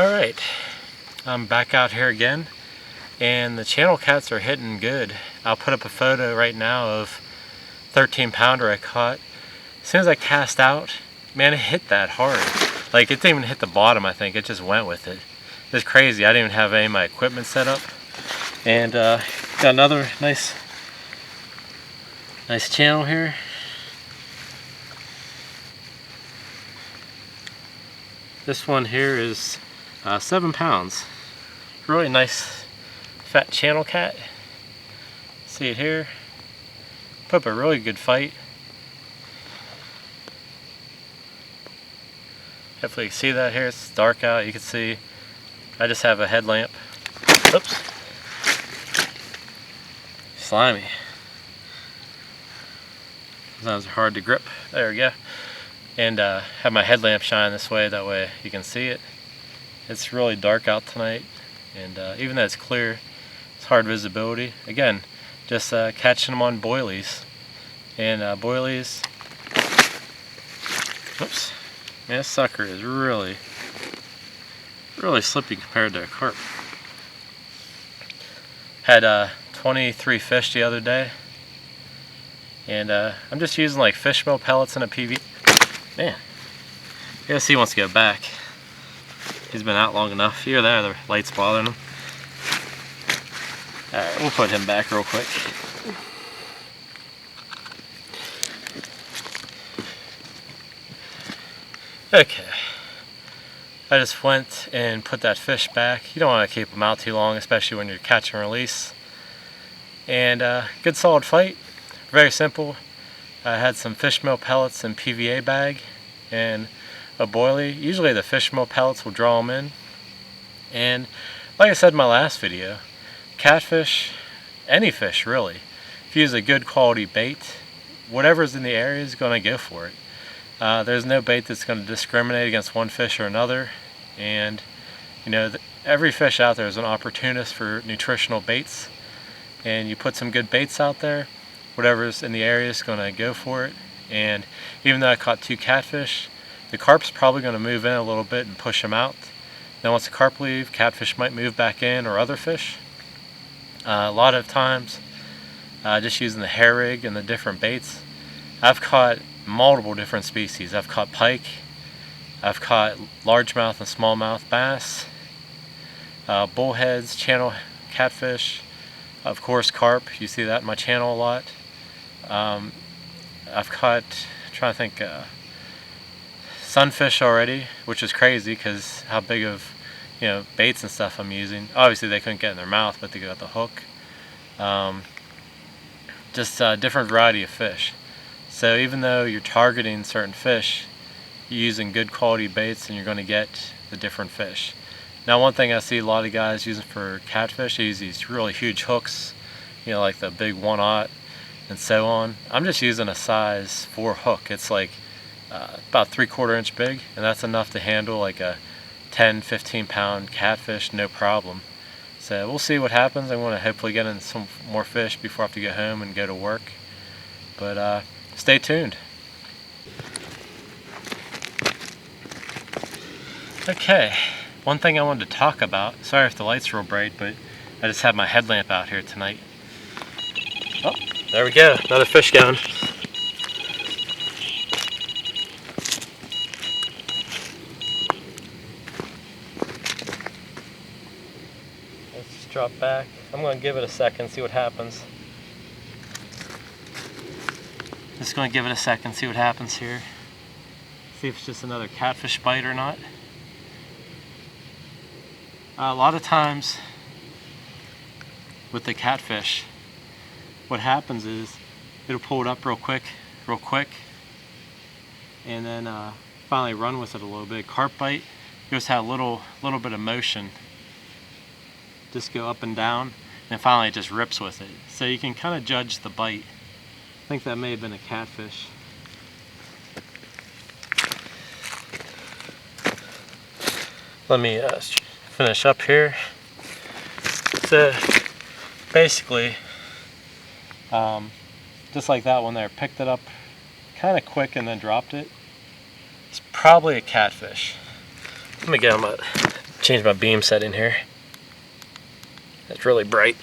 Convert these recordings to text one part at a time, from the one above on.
Alright, I'm back out here again, and the channel cats are hitting good. I'll put up a photo right now of 13-pounder I caught. As soon as I cast out, man, it hit that hard. Like, it didn't even hit the bottom, I think. It just went with it. It's crazy. I didn't even have any of my equipment set up. And got another nice channel here. This one here is 7 pounds. Really nice fat channel cat. See it here. Put up a really good fight. Hopefully you can see that here. It's dark out. You can see I just have a headlamp. Oops. Slimy. Sometimes they're hard to grip. There we go. And have my headlamp shine this way, that way you can see it. It's really dark out tonight, and even though it's clear, it's hard visibility. Again, just catching them on boilies. And boilies, oops, man, this sucker is really slippy compared to a carp. Had 23 fish the other day, and I'm just using like fish meal pellets and a PV. Man, I guess he wants to go back. He's been out long enough. Here, there, the light's bothering him. Alright, we'll put him back real quick. Okay. I just went and put that fish back. You don't want to keep them out too long, especially when you're catch and release. And good solid fight. Very simple. I had some fish meal pellets and PVA bag and a boilie. Usually the fish meal pellets will draw them in. And like I said in my last video, catfish, any fish really, if you use a good quality bait, whatever's in the area is going to go for it. There's no bait that's going to discriminate against one fish or another. And you know, every fish out there is an opportunist for nutritional baits. And you put some good baits out there, whatever's in the area is going to go for it. And even though I caught 2 catfish, the carp's probably going to move in a little bit and push them out. Then once the carp leave, catfish might move back in, or other fish. A lot of times, just using the hair rig and the different baits, I've caught multiple different species. I've caught pike, I've caught largemouth and smallmouth bass, bullheads, channel catfish, of course carp. You see that in my channel a lot. I've caught, I'm trying to think, sunfish already, which is crazy because how big of, you know, baits and stuff I'm using. Obviously they couldn't get in their mouth, but they got the hook. Just a different variety of fish. So even though you're targeting certain fish, you're using good quality baits and you're going to get the different fish. Now one thing I see a lot of guys using for catfish, they use these really huge hooks, you know, like the big 1/0 and so on. I'm just using a size 4 hook. It's like about 3/4 inch big, and that's enough to handle like a 10-15 pound catfish, no problem. So we'll see what happens. I want to hopefully get in some more fish before I have to go home and go to work. But stay tuned. Okay, one thing I wanted to talk about, sorry if the light's real bright, but I just have my headlamp out here tonight. Oh, there we go, another fish going. Let's drop back. I'm going to give it a second, see what happens. Just going to give it a second, see what happens here. See if it's just another catfish bite or not. A lot of times with the catfish, what happens is it'll pull it up real quick, and then finally run with it a little bit. Carp bite, you just have a little bit of motion, just go up and down, and finally it just rips with it. So you can kind of judge the bite. I think that may have been a catfish. Let me finish up here. So basically, just like that one there, picked it up kind of quick and then dropped it. It's probably a catfish. Let me get on my change my beam setting here. It's really bright.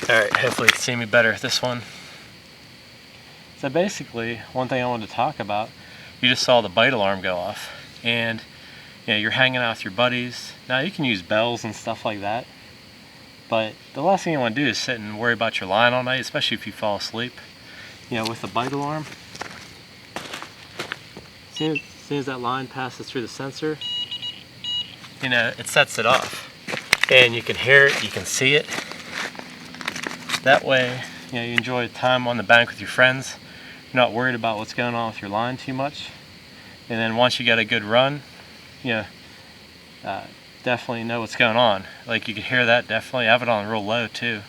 Alright, hopefully you can see me better with this one. So basically, one thing I wanted to talk about, you just saw the bite alarm go off, and you're hanging out with your buddies. Now you can use bells and stuff like that, but the last thing you want to do is sit and worry about your line all night, especially if you fall asleep. With the bite alarm, as soon as that line passes through the sensor, it sets it off, and you can hear it, you can see it. That way, you enjoy time on the bank with your friends. You're not worried about what's going on with your line too much. And then once you get a good run, definitely know what's going on. Like, you can hear that definitely. I have it on real low too.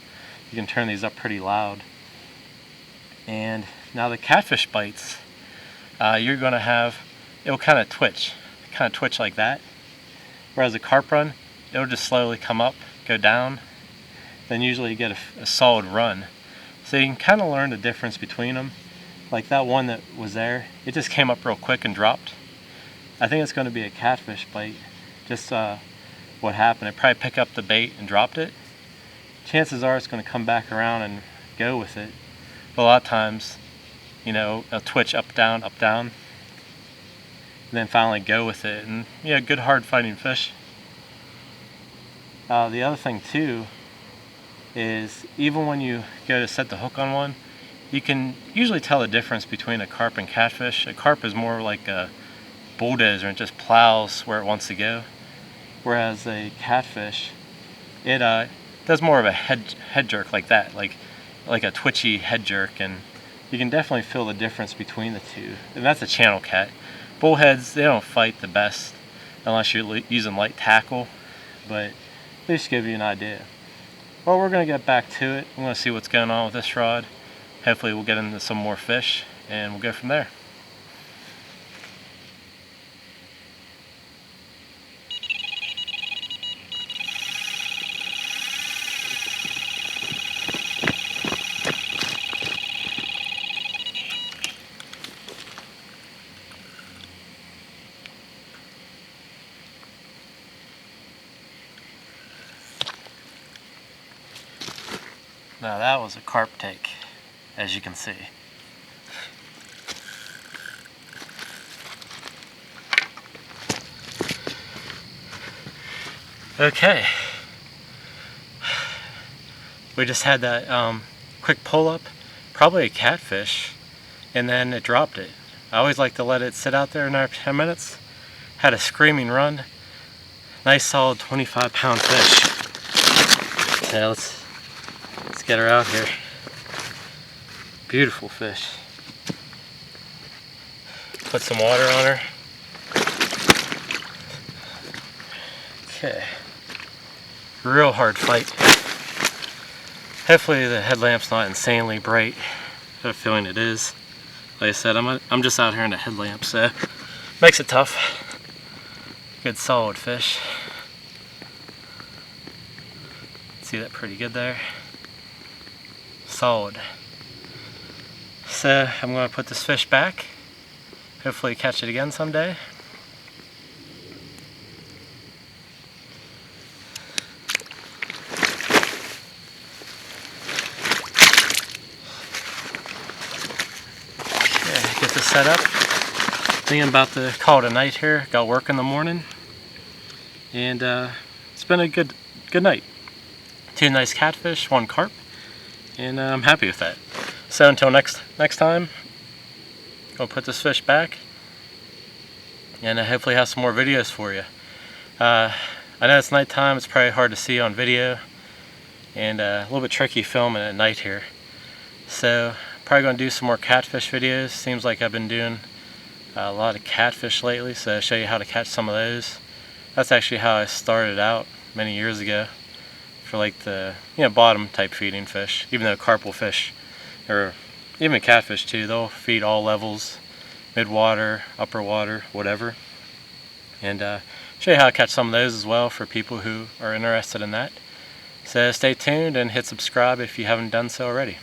You can turn these up pretty loud. And now the catfish bites, you're going to have, it'll kind of twitch like that. Whereas a carp run, it'll just slowly come up, go down, then usually you get a solid run. So you can kind of learn the difference between them. Like that one that was there, it just came up real quick and dropped. I think it's going to be a catfish bite. Just what happened, it probably picked up the bait and dropped it. Chances are it's going to come back around and go with it. But a lot of times, it'll twitch up, down, and then finally go with it. And good hard fighting fish. The other thing too is, even when you go to set the hook on one, you can usually tell the difference between a carp and catfish. A carp is more like a bulldozer and just plows where it wants to go, whereas a catfish, it does more of a head jerk like that, like a twitchy head jerk, and you can definitely feel the difference between the two. And that's a channel cat. Bullheads, they don't fight the best unless you're using light tackle, but at least give you an idea. Well, we're going to get back to it. I'm going to see what's going on with this rod. Hopefully we'll get into some more fish, and we'll go from there. Now that was a carp take, as you can see. Okay, we just had that quick pull up, probably a catfish, and then it dropped it. I always like to let it sit out there another 10 minutes. Had a screaming run, nice solid 25-pound fish. Yeah, let's get her out here. Beautiful fish. Put some water on her. Okay. Real hard fight. Hopefully the headlamp's not insanely bright. I have a feeling it is. Like I said, I'm just out here in the headlamp, so makes it tough. Good solid fish. See that pretty good there. Solid. So I'm going to put this fish back. Hopefully catch it again someday. Okay, get this set up. Thinking about to call it a night here. Got work in the morning, and it's been a good night. 2 nice catfish, 1 carp, and I'm happy with that. So until next time, I'll put this fish back, and hopefully have some more videos for you. I know it's nighttime, it's probably hard to see on video, and a little bit tricky filming at night here. So probably going to do some more catfish videos. Seems like I've been doing a lot of catfish lately, so I'll show you how to catch some of those. That's actually how I started out many years ago, for like the bottom type feeding fish. Even though carp will fish, or even catfish too, they'll feed all levels, mid-water, upper water, whatever. And show you how to catch some of those as well for people who are interested in that. So stay tuned and hit subscribe if you haven't done so already.